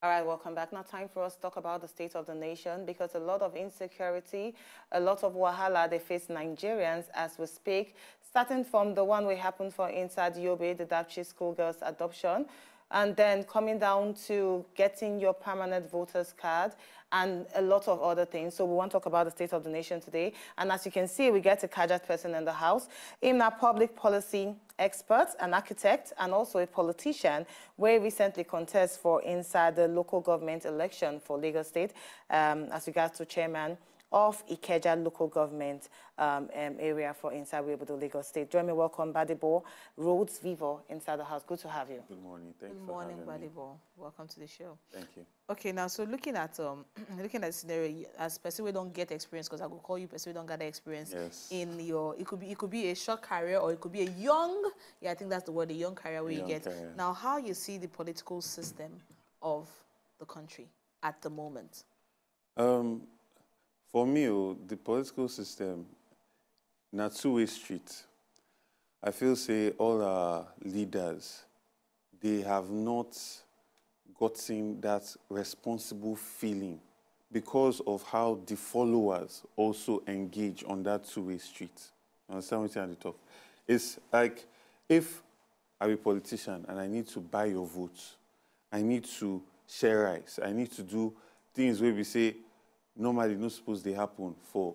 All right, welcome back. Now time for us to talk about the state of the nation, because a lot of insecurity, a lot of wahala they face Nigerians as we speak, starting from the one we happened for inside Yobe, the Dapchi schoolgirls adoption, and then coming down to getting your permanent voter's card and a lot of other things. So we want to talk about the state of the nation today. And as you can see, we get a Kajat person in the house, in a public policy expert, an architect, and also a politician, where recently contest for inside the local government election for Lagos State as regards to chairman of Ikeja local government area for inside Webudo, Lagos State. Join me, welcome Gbadebo Rhodes Vivour inside the house. Good to have you. Good morning. Thanks Good for morning, having me. Gbadebo. Welcome to the show. Thank you. Okay, now so looking at the scenario, as person we don't get experience, because I will call you person we don't get experience. Yes. In your it could be a short career or it could be a young, I think that's the word, a young career where you get. Career. Now, how you see the political system of the country at the moment? For me, the political system, na two-way street. I feel say all our leaders, they have not gotten that responsible feeling because of how the followers also engage on that two-way street. You understand what I'm talking? It's like if I'm a politician and I need to buy your votes, I need to share rice, I need to do things where we say, normally not supposed to happen for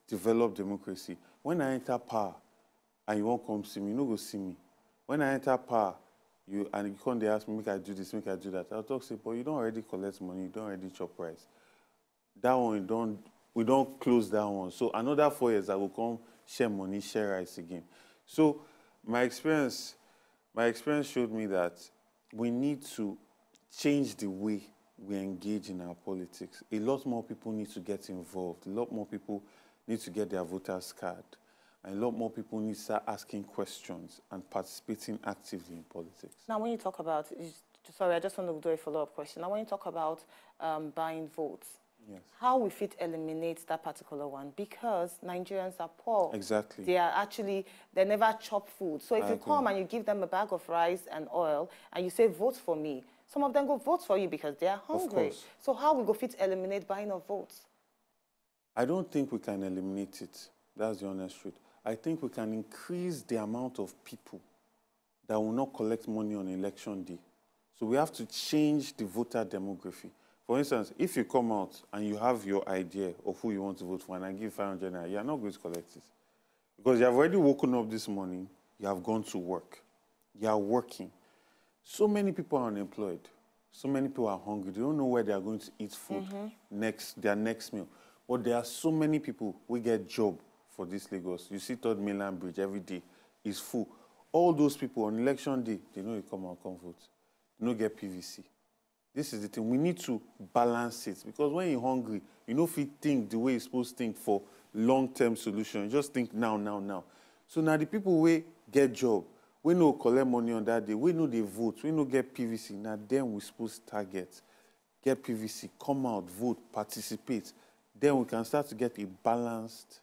developed democracy. When I enter power and you won't come see me, you no go see me. When I enter power, you come they ask me, make I do this, make I do that. I'll talk, say, but you don't already collect money, you don't already chop price. That one, we don't close that one. So another 4 years, I will come share money, share rice again. So my experience showed me that we need to change the way we engage in our politics. A lot more people need to get involved. A lot more people need to get their voter's card. And a lot more people need to start asking questions and participating actively in politics. Now, when you talk about, sorry, I just want to do a follow-up question. Now, when you talk about buying votes, yes, how we fit eliminate that particular one? Because Nigerians are poor. Exactly. They never chop food. So if you come and you give them a bag of rice and oil and you say, vote for me, some of them go vote for you because they are hungry. So how we go fit eliminate buying of votes? I don't think we can eliminate it. That's the honest truth. I think we can increase the amount of people that will not collect money on election day. So we have to change the voter demography. For instance, if you come out and you have your idea of who you want to vote for and I give 500 naira, you are not going to collect it. Because you have already woken up this morning, you have gone to work, you are working. So many people are unemployed. So many people are hungry. They don't know where they are going to eat food their next meal. But there are so many people who get job for this Lagos. You see Third Mainland Bridge every day is full. All those people on election day, they know they come and come vote. They don't get PVC. This is the thing. We need to balance it. Because when you're hungry, you know if you think the way you're supposed to think for long-term solution. You just think now, now, now. So now the people who get job, we no collect money on that day. We know they vote. We no get PVC. Now then we supposed to target. Get PVC, come out, vote, participate. Then we can start to get a balanced.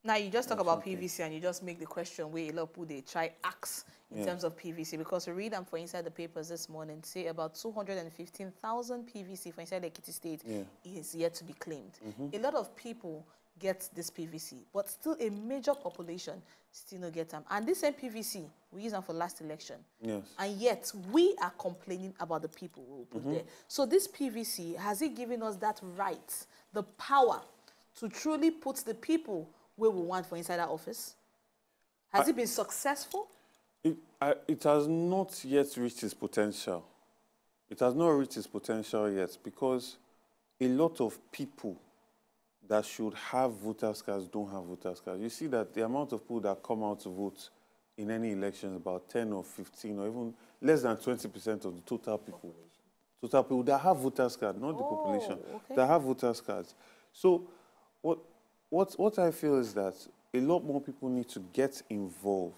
Now you just talk about PVC and you just make the question where a lot of people they try ask in terms of PVC, because we read them for inside the papers this morning, say about 215,000 PVC for inside the Ekiti State is yet to be claimed. A lot of people get this PVC, but still a major population still not get them. And this same PVC, we use them for last election. Yes. And yet, we are complaining about the people we will put there. So this PVC, has it given us that right, the power to truly put the people where we want for inside our office? Has it been successful? It has not yet reached its potential. It has not reached its potential yet because a lot of people that should have voters' cards don't have voters' cards. You see that the amount of people that come out to vote in any election is about 10 or 15 or even less than 20% of the total people. Total people that have voters' cards, not the population, that have voters' cards. So what I feel is that a lot more people need to get involved.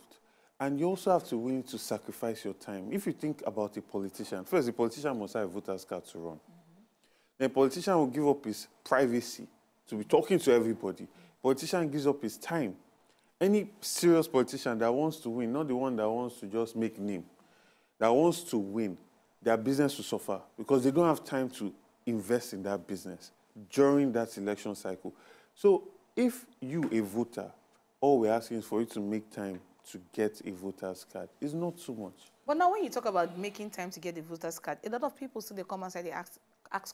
And you also have to be willing to sacrifice your time. If you think about a politician, first, the politician must have a voter's card to run. The politician will give up his privacy to be talking to everybody. Politician gives up his time. Any serious politician that wants to win, not the one that wants to just make name, that wants to win, their business will suffer because they don't have time to invest in that business during that election cycle. So if you, a voter, all we're asking is for you to make time to get a voter's card. It's not too much. But now when you talk about making time to get the voter's card, a lot of people still they come outside, they ask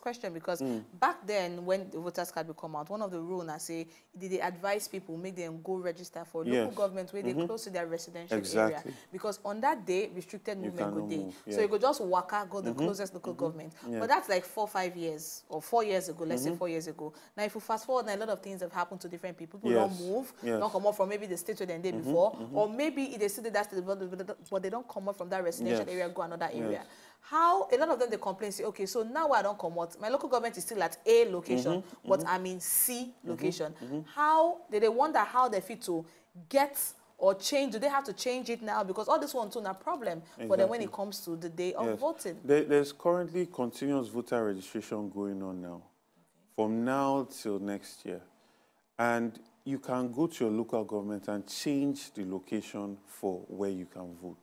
question because back then when the voter's card will come out, one of the rules I say they advise people make them go register for local government where they close to their residential area because on that day restricted movement go day. So you could just waka go the closest local government. But that's like 4 or 5 years or 4 years ago. Let's say 4 years ago. Now if you fast forward, now a lot of things have happened to different people. People don't move, don't come up from maybe the state where they did before, or maybe they still did that state, but they don't come up from that residential area, go another area. How a lot of them they complain, say, okay, so now I don't come out. My local government is still at A location, but I'm in C location. How they wonder how they fit to get or change? Do they have to change it now? Because all this one too a problem for them when it comes to the day of voting. There's currently continuous voter registration going on now, from now till next year, and you can go to your local government and change the location for where you can vote.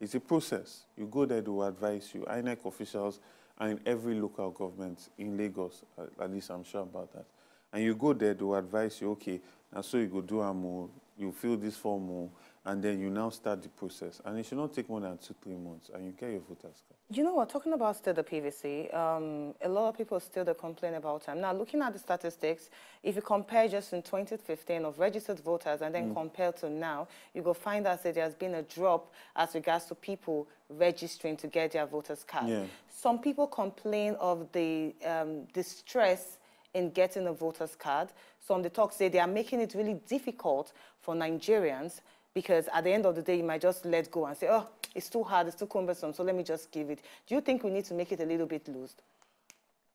It's a process. You go there, they will advise you. INEC officials are in every local government in Lagos, at least I'm sure about that. And you go there, they will advise you, okay, now so you go do a more, you fill this form more, and then you now start the process. And it should not take more than 2-3 months, and you get your voter's card. You know what, talking about still the PVC, a lot of people still complain about time. Now, looking at the statistics, if you compare just in 2015 of registered voters and then compare to now, you go find out that there's been a drop as regards to people registering to get their voter's card. Some people complain of the stress in getting a voter's card. Some the talk say they are making it really difficult for Nigerians because at the end of the day, you might just let go and say, oh, it's too hard, it's too cumbersome, so let me just give it. Do you think we need to make it a little bit loose?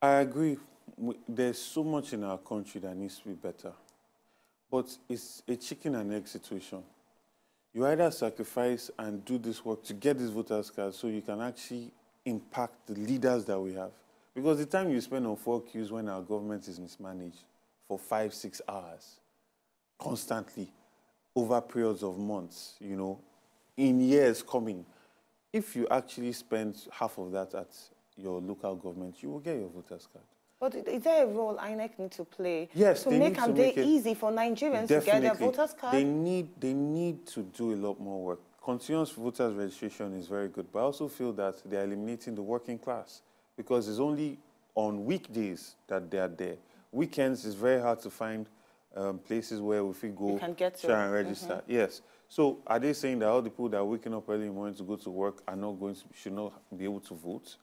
I agree. There's so much in our country that needs to be better. But it's a chicken and egg situation. You either sacrifice and do this work to get this voter's card so you can actually impact the leaders that we have. Because the time you spend on 4 queues when our government is mismanaged for 5-6 hours, constantly, over periods of months, you know, in years coming, if you actually spend half of that at your local government, you will get your voter's card. But is there a role INEC need to play to make it easy for Nigerians to get their voter's card? They need to do a lot more work. Continuous voters registration is very good, but I also feel that they are eliminating the working class because it's only on weekdays that they are there. Weekends is very hard to find places where if we go share and register. Yes. So are they saying that all the people that are waking up early in the morning to go to work are not going to, should not be able to vote?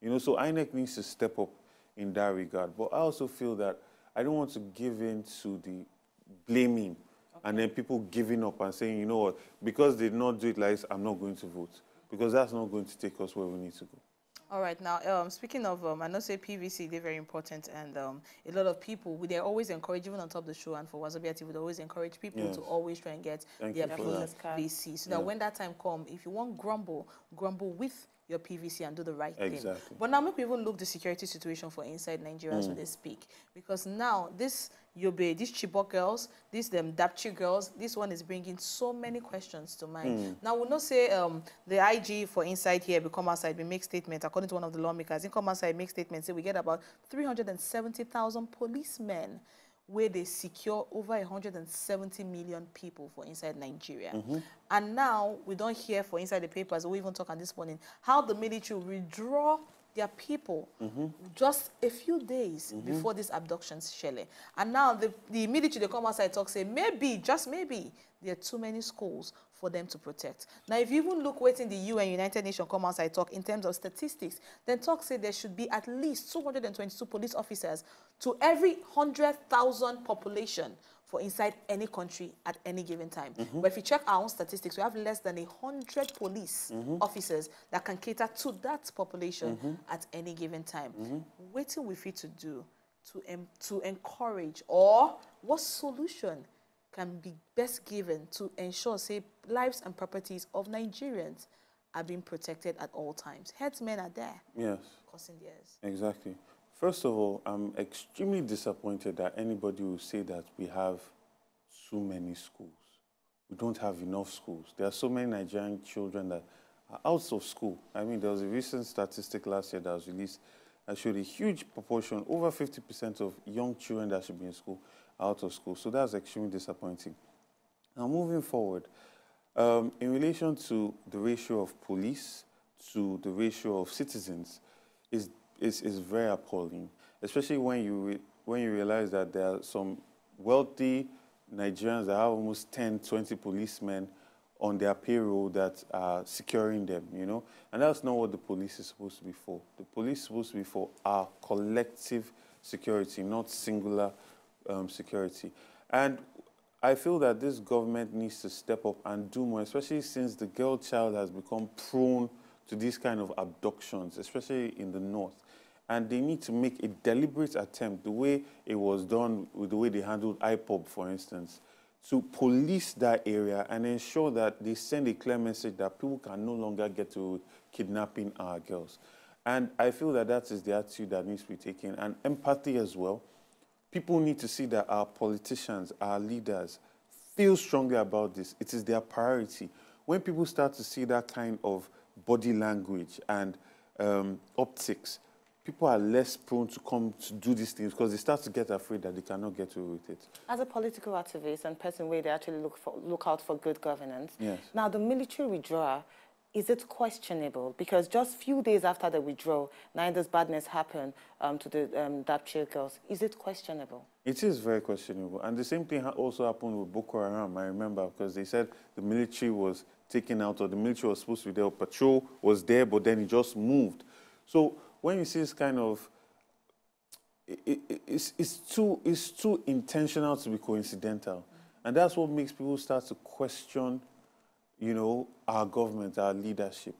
You know, so INEC needs to step up in that regard. But I also feel that I don't want to give in to the blaming and then people giving up and saying, you know what, because they did not do it like this, I'm not going to vote. Because that's not going to take us where we need to go. All right, now, speaking of, I know say PVC, they're very important, and a lot of people, they always encourage, even on top of the show, and for Wazobia TV, they always encourage people to always try and get their PVC, so that when that time comes, if you want grumble with your PVC and do the right thing. But now make people look the security situation for inside Nigeria so they speak. Because now, this Yobe, these Chibok girls, these Dapchi girls, this one is bringing so many questions to mind. Now, we'll not say the IG for inside here, we come outside, we make statement, according to one of the lawmakers, in come outside, make statement, say we get about 370,000 policemen where they secure over 170 million people for inside Nigeria. And now, we don't hear for inside the papers, we even talk on this morning, how the military withdraw their people just a few days before these abductions, Shelley. And now, the military, they come outside talk, say, maybe, just maybe, there are too many schools for them to protect. Now, if you even look waiting the UN, United Nations, come outside talk in terms of statistics, then talk say there should be at least 222 police officers to every 100,000 population for inside any country at any given time. But if you check our own statistics, we have less than 100 police officers that can cater to that population at any given time. Waiting we fit to do to encourage, or what solution can be best given to ensure, say, lives and properties of Nigerians are being protected at all times? Headsmen are there. Yes. Crossing theirs. Exactly. First of all, I'm extremely disappointed that anybody will say that we have so many schools. We don't have enough schools. There are so many Nigerian children that are out of school. I mean, there was a recent statistic last year that was released that showed a huge proportion, over 50% of young children that should be in school are out of school. So that's extremely disappointing. Now, moving forward, in relation to the ratio of police to the ratio of citizens, is very appalling, especially when you realize that there are some wealthy Nigerians that have almost 10, 20 policemen on their payroll that are securing them, you know? And that's not what the police is supposed to be for. The police is supposed to be for our collective security, not singular security. And I feel that this government needs to step up and do more, especially since the girl child has become prone to these kind of abductions, especially in the north. And they need to make a deliberate attempt, the way it was done with the way they handled IPOB, for instance, to police that area and ensure that they send a clear message that people can no longer get to kidnapping our girls. And I feel that that is the attitude that needs to be taken, and empathy as well. People need to see that our politicians, our leaders, feel strongly about this. It is their priority. When people start to see that kind of body language and optics, people are less prone to come to do these things because they start to get afraid that they cannot get away with it. As a political activist and person where they actually look out for good governance, yes. Now the military withdrawal, is it questionable? Because just a few days after the withdrawal, now this badness happened to the Dapchi girls. Is it questionable? It is very questionable. And the same thing also happened with Boko Haram, I remember, because they said the military was taken out, or the military was supposed to be there, patrol was there, but then it just moved. So when you see this kind of, it's too intentional to be coincidental. And that's what makes people start to question, you know, our government, our leadership.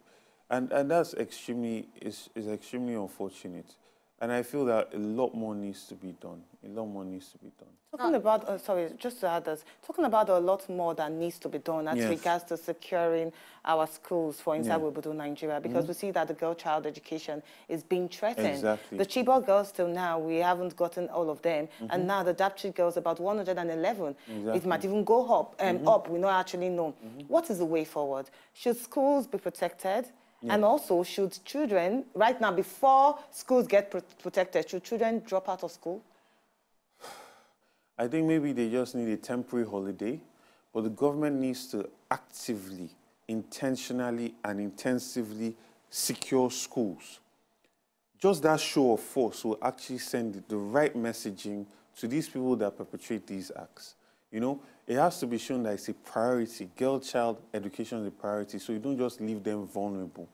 And that's extremely unfortunate. And I feel that a lot more needs to be done. A lot more needs to be done. Talking about, sorry, just to add this, talking about a lot more that needs to be done as regards to securing our schools for inside Obodo, Nigeria, because we see that the girl child education is being threatened. Exactly. The Chibok girls till now, we haven't gotten all of them. And now the Dapchi girls, about 111. Exactly. It might even go up, we don't actually know. What is the way forward? Should schools be protected? Yeah. And also, should children, right now, before schools get protected, should children drop out of school? I think maybe they just need a temporary holiday, but the government needs to actively, intentionally, and intensively secure schools. Just that show of force will actually send the right messaging to these people that perpetrate these acts. You know, it has to be shown that it's a priority. Girl child education is a priority, so you don't just leave them vulnerable.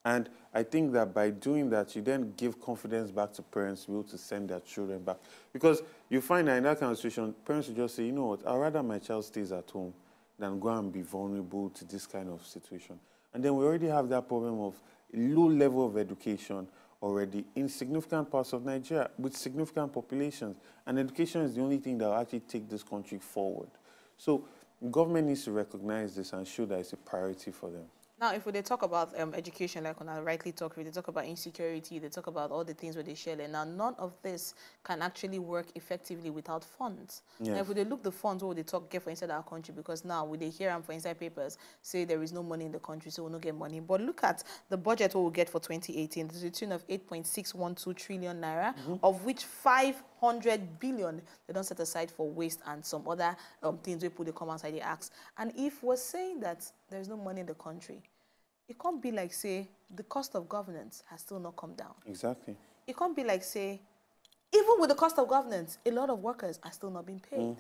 And I think that by doing that, you then give confidence back to parents to be able to send their children back. Because you find that in that kind of situation, parents will just say, you know what, I'd rather my child stays at home than go and be vulnerable to this kind of situation. And then we already have that problem of low level of education already in significant parts of Nigeria with significant populations. And education is the only thing that will actually take this country forward. So government needs to recognize this and show that it's a priority for them. Now, if they talk about education, like when I rightly talk, they talk about insecurity, they talk about all the things where they share. Now, none of this can actually work effectively without funds. Yes. Now, if they look the funds, what they talk get for inside our country, because now we they hear them for inside papers say there is no money in the country, so we'll not get money. But look at the budget what we'll get for 2018. There's a tune of 8.612 trillion naira, of which 500 billion they don't set aside for waste and some other things we put they come outside the acts. And if we're saying that there's no money in the country, it can't be like, say, the cost of governance has still not come down. Exactly. It can't be like, say, even with the cost of governance, a lot of workers are still not being paid.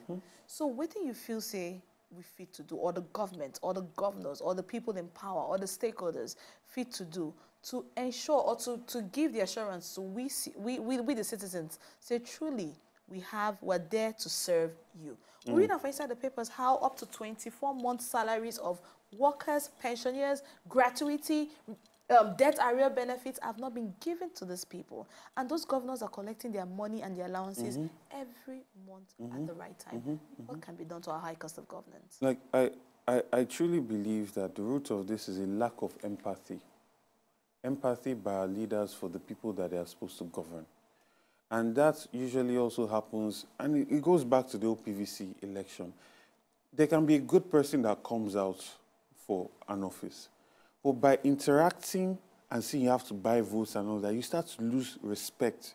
So what do you feel, say, we fit to do, or the government, or the governors, or the people in power, or the stakeholders fit to do to ensure, or to give the assurance so we the citizens, say, truly, we're there to serve you. We read off inside the papers how up to 24 months salaries of workers, pensioners, gratuity, debt arrear benefits have not been given to these people. And those governors are collecting their money and their allowances every month at the right time. What can be done to our high cost of governance? Like, I truly believe that the root of this is a lack of empathy. Empathy by our leaders for the people that they are supposed to govern. And that usually also happens, and it goes back to the OPVC election. There can be a good person that comes out for an office, But by interacting and seeing you have to buy votes and all that, you start to lose respect.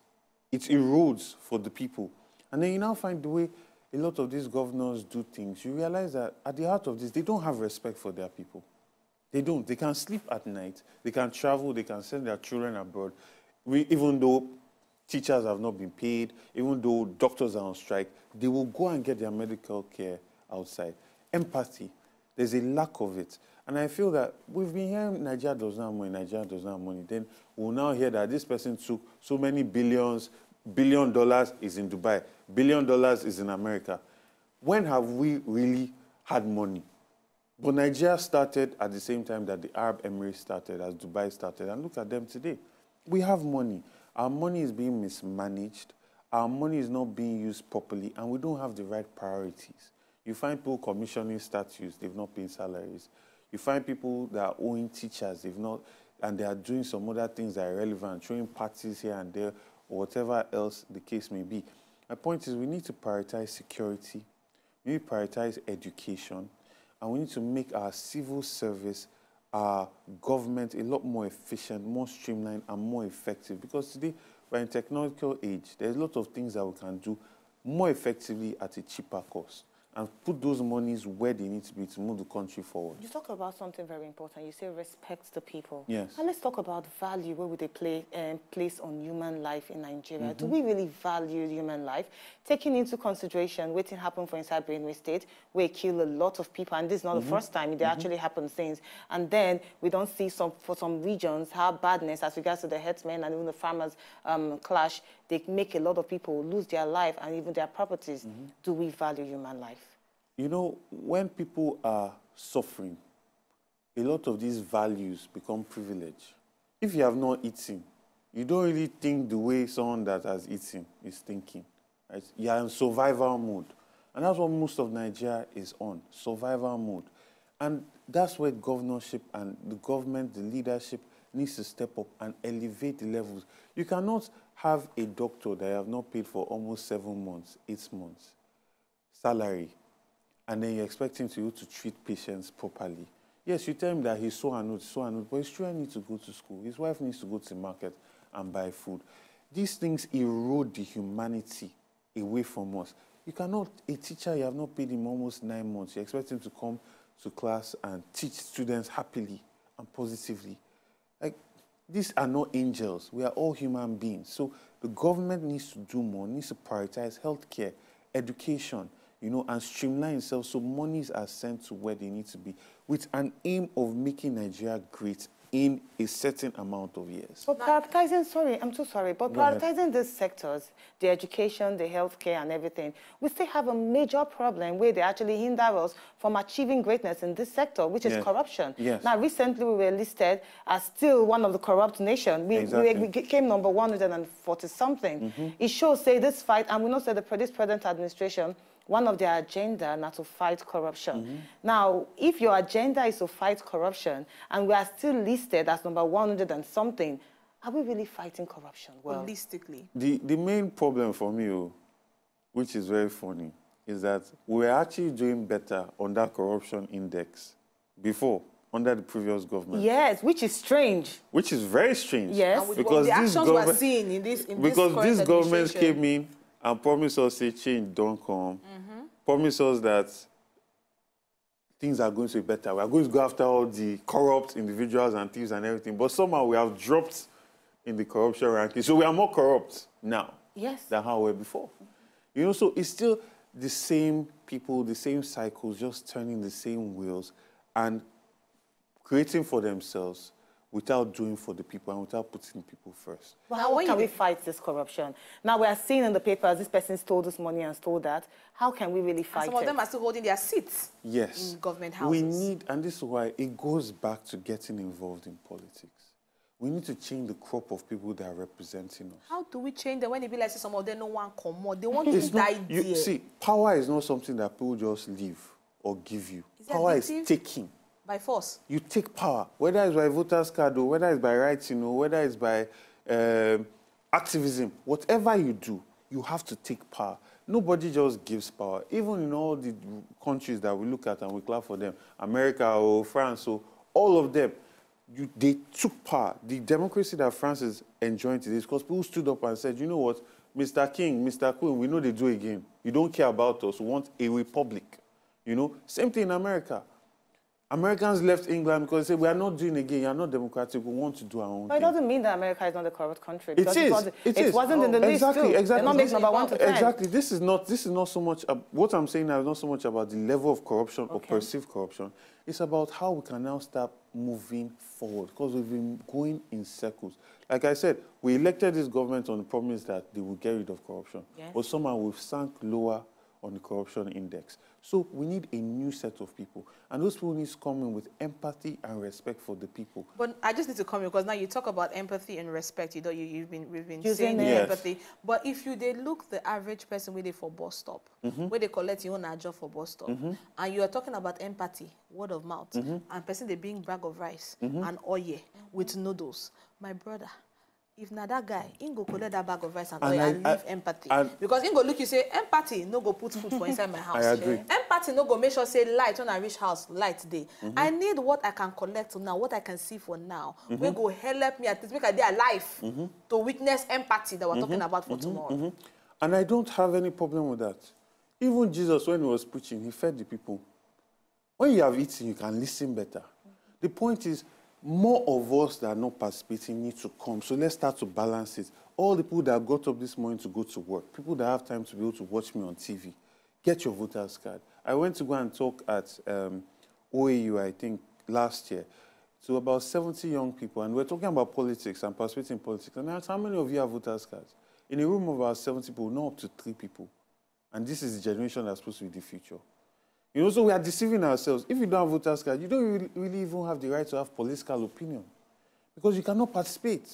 It erodes for the people. And then you now find the way a lot of these governors do things. You realize that at the heart of this, they don't have respect for their people. They don't. They can sleep at night. They can travel. They can send their children abroad. Even though teachers have not been paid, even though doctors are on strike, they will go and get their medical care outside. Empathy. There's a lack of it. And I feel that we've been hearing Nigeria does not have money, Nigeria does not have money. Then we'll now hear that this person took so many $1 billion is in Dubai, $1 billion is in America. When have we really had money? But Nigeria started at the same time that the Arab Emirates started, as Dubai started. And look at them today. We have money. Our money is being mismanaged. Our money is not being used properly, and we don't have the right priorities. You find people commissioning statues, they've not paid salaries. You find people that are owing teachers, they've not, and they are doing some other things that are irrelevant, throwing parties here and there, or whatever else the case may be. My point is we need to prioritize security, we need to prioritize education, and we need to make our civil service, our government a lot more efficient, more streamlined, and more effective. Because today, we're in a technological age. There's a lot of things that we can do more effectively at a cheaper cost, and put those monies where they need to be to move the country forward. You talk about something very important. You say respect the people. Yes. And let's talk about value. Where would they place on human life in Nigeria? Do we really value human life? Taking into consideration what happened for inside Benue State, where it killed a lot of people, and this is not the first time it actually happened since. And then we don't see for some regions how badness, as regards to the herdsmen and even the farmers clash, they make a lot of people lose their life and even their properties. Do we value human life? You know, when people are suffering, a lot of these values become privilege. If you have not eaten, you don't really think the way someone that has eaten is thinking. Right? You are in survival mode. And that's what most of Nigeria is on, survival mode. And that's where governorship and the government, the leadership, needs to step up and elevate the levels. You cannot have a doctor that you have not paid for almost 7 months, 8 months, salary, and then you expect him to treat patients properly. Yes, you tell him that he's so and so, but his children need to go to school. His wife needs to go to the market and buy food. These things erode the humanity away from us. You cannot, a teacher, you have not paid him almost 9 months. You expect him to come to class and teach students happily and positively. Like, these are not angels. We are all human beings. So the government needs to do more, needs to prioritize healthcare, education, you know, and streamline itself so monies are sent to where they need to be with an aim of making Nigeria great in a certain amount of years. But prioritizing, sorry, I'm so sorry, but prioritizing these sectors, the education, the healthcare and everything, we still have a major problem where they actually hinder us from achieving greatness in this sector, which is corruption. Yes. Now, recently we were listed as still one of the corrupt nations. We came number 140-something. It shows, say, this fight, and we know, say, this present administration, one of their agenda now to fight corruption. Now, if your agenda is to fight corruption and we are still listed as number 100-something, are we really fighting corruption well? Holistically. The main problem for me, which is very funny, is that we're actually doing better on that corruption index before, under the previous government. Yes, which is strange. Which is very strange. Yes. Because the actions we're seeing in this these governments came in and promised us, say, change don't come. Promised us that things are going to be better. We are going to go after all the corrupt individuals and thieves and everything. But somehow we have dropped in the corruption ranking. So we are more corrupt now than how we were before. You know, so it's still the same people, the same cycles, just turning the same wheels and creating for themselves without doing for the people and without putting people first. Well, how can we fight this corruption? Now, we are seeing in the papers, this person stole this money and stole that. How can we really fight it? Some of them are still holding their seats in government houses. We need, and this is why it goes back to getting involved in politics. We need to change the crop of people that are representing us. How do we change them when they be like, some of them no one come more? They want to die there. See, power is not something that people just leave or give you. Power is taking. By force. You take power, whether it's by voter's card or whether it's by rights, you know, whether it's by activism. Whatever you do, you have to take power. Nobody just gives power. Even in all the countries that we look at and we clap for them, America or France or all of them, they took power. The democracy that France is enjoying today is because people stood up and said, you know what, Mr. King, Mr. Queen, we know they do again. You don't care about us. We want a republic. You know, same thing in America. Americans left England because they said, we are not doing again, you're not democratic, we want to do our own But thing. it doesn't mean that America is not a corrupt country. It is. It wasn't in the list too. Exactly. They're not making number 1 to 10. Exactly. This is not so much, what I'm saying now is not so much about the level of corruption or perceived corruption. It's about how we can now start moving forward because we've been going in circles. Like I said, we elected this government on the promise that they will get rid of corruption. Yes. But somehow we've sunk lower on the corruption index. So we need a new set of people. And those people need to come in with empathy and respect for the people. But I just need to come in because now you talk about empathy and respect. You know, we've been saying empathy. But if they look the average person where they for bus stop, where they collect your own job for bus stop, and you are talking about empathy, word of mouth, and person they bring bag of rice and oil with noodles, my brother. If not that guy, he go collect that bag of rice and oil and leave empathy. Because he go look, you say, empathy no go put food for inside my house. I agree. Empathy no go make sure say light when I reach house, light day. I need what I can collect now, what I can see for now. We go help me at least make a day alive to witness empathy that we're talking about for tomorrow. And I don't have any problem with that. Even Jesus, when he was preaching, he fed the people. When you have eaten, you can listen better. The point is, more of us that are not participating need to come. So let's start to balance it. All the people that got up this morning to go to work, people that have time to be able to watch me on TV, get your voter's card. I went to go and talk at OAU, I think, last year, to about 70 young people, and we're talking about politics and participating in politics. And I asked, how many of you have voter's cards? In a room of about 70 people, not up to 3 people. And this is the generation that's supposed to be the future. You know, so we are deceiving ourselves. If you don't have voter's card, you don't really even have the right to have political opinion because you cannot participate.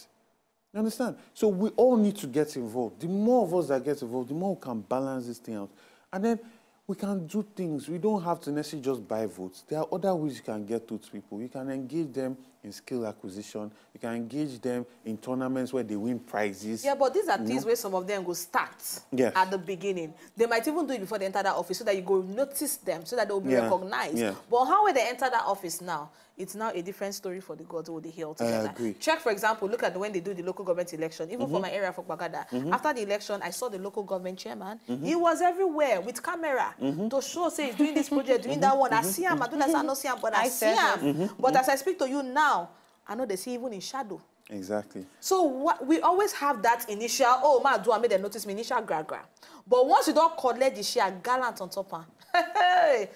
You understand? So we all need to get involved. The more of us that get involved, the more we can balance this thing out. And then we can do things. We don't have to necessarily just buy votes. There are other ways you can get to people. You can engage them in skill acquisition. You can engage them in tournaments where they win prizes. Yeah, but these are things where some of them go start at the beginning. They might even do it before they enter that office so that you go notice them, so that they will be recognized. Yeah. But how will they enter that office now? It's now a different story for the gods who they hear together. I agree. Check, for example, look at when they do the local government election. Even for my area, for Bagada. After the election, I saw the local government chairman. He was everywhere with camera to show, say, he's doing this project, doing that one. I see him. I don't know, I don't see him, but I see him. But as I speak to you now, I know they see even in shadow. Exactly. So what, we always have that initial, oh, man, do I make them notice me, initial gra-gra. But once you don't collect the share, gallant on top, hey,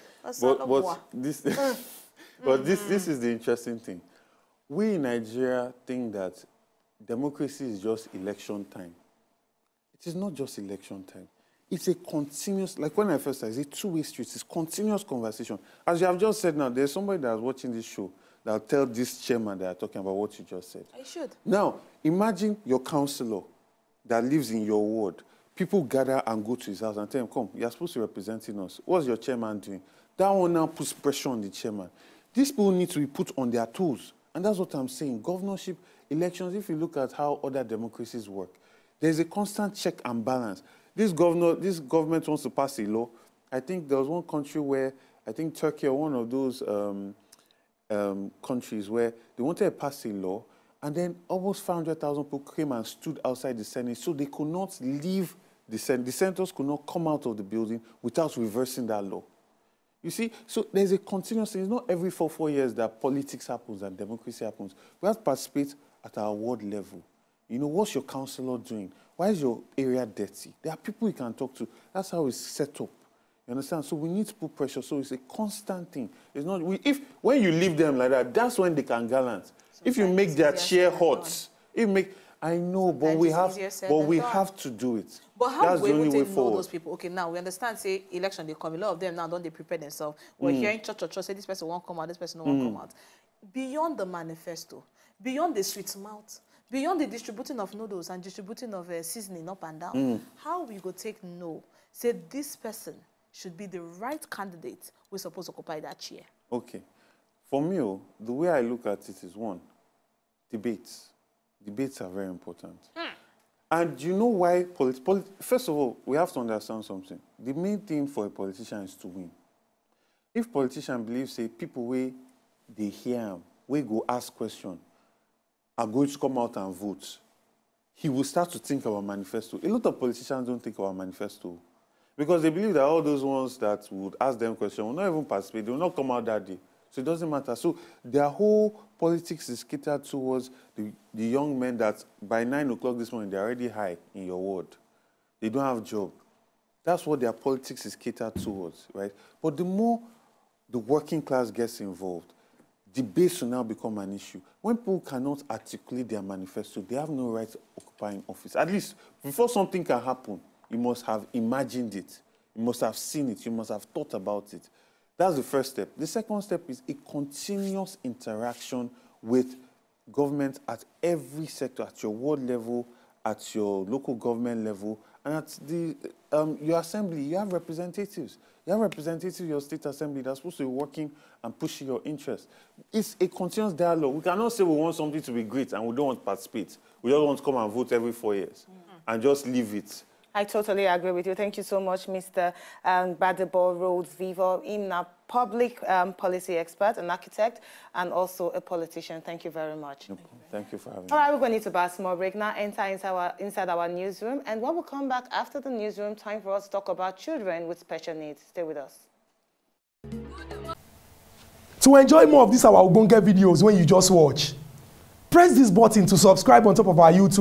but this is the interesting thing. We in Nigeria think that democracy is just election time. It is not just election time. It's a continuous, like when I first started, it's a two-way street. It's continuous conversation. As you have just said now, there's somebody that's watching this show that'll tell this chairman that are talking about what you just said. I should. Now, imagine your councillor that lives in your ward. People gather and go to his house and tell him, come, you're supposed to be representing us. What's your chairman doing? That one now puts pressure on the chairman. These people need to be put on their toes. And that's what I'm saying. Governorship, elections, if you look at how other democracies work, there's a constant check and balance. This government wants to pass a law. I think there was one country where, I think Turkey or one of those countries where they wanted to pass a law, and then almost 500,000 people came and stood outside the Senate, so they could not leave the Senate. The senators could not come out of the building without reversing that law. You see, so there's a continuous thing. It's not every 4 years that politics happens and democracy happens. We have to participate at our ward level. You know, what's your councillor doing? Why is your area dirty? There are people you can talk to. That's how it's set up. You understand? So we need to put pressure. So it's a constant thing. It's not when you leave them like that, that's when they can gallant. Sometimes if you make their chair hot, I know, but we have to do it. But how do we able to know those people? Okay, now we understand, say, election, they come. A lot of them now don't they prepare themselves. We're hearing church, say this person won't come out, this person won't come out. Beyond the manifesto, beyond the sweet mouth, beyond the distributing of noodles and distributing of seasoning up and down, how we go take no? Say this person should be the right candidate we're supposed to occupy that chair. Okay. For me, the way I look at it is, one, debates. Debates are very important. And you know why? First of all, we have to understand something. The main thing for a politician is to win. If politician believes, say, people they hear him, we go ask questions, are going to come out and vote, he will start to think about manifesto. A lot of politicians don't think about manifesto because they believe that all those ones that would ask them questions will not even participate. They will not come out that day. So it doesn't matter. So their whole politics is catered towards the young men that by 9 o'clock this morning, they're already high in your ward. They don't have a job. That's what their politics is catered towards, right? But the more the working class gets involved, debates will now become an issue. When people cannot articulate their manifesto, they have no right to occupy an office. At least, before something can happen, you must have imagined it. You must have seen it. You must have thought about it. That's the first step. The second step is a continuous interaction with government at every sector, at your ward level, at your local government level, and at your assembly. You have representatives. You have representatives in your state assembly that's supposed to be working and pushing your interests. It's a continuous dialogue. We cannot say we want something to be great and we don't want to participate. We just want to come and vote every 4 years and just leave it. I totally agree with you. Thank you so much, Mr. Gbadebo Rhodes Vivour. I'm a public policy expert, an architect, and also a politician. Thank you very much. No, thank you for having me. All right, we're going to need to buy a small break now, enter inside our newsroom. And when we come back after the newsroom, time for us to talk about children with special needs. Stay with us. To enjoy more of these our Ogbonge videos when you just watch, press this button to subscribe on top of our YouTube.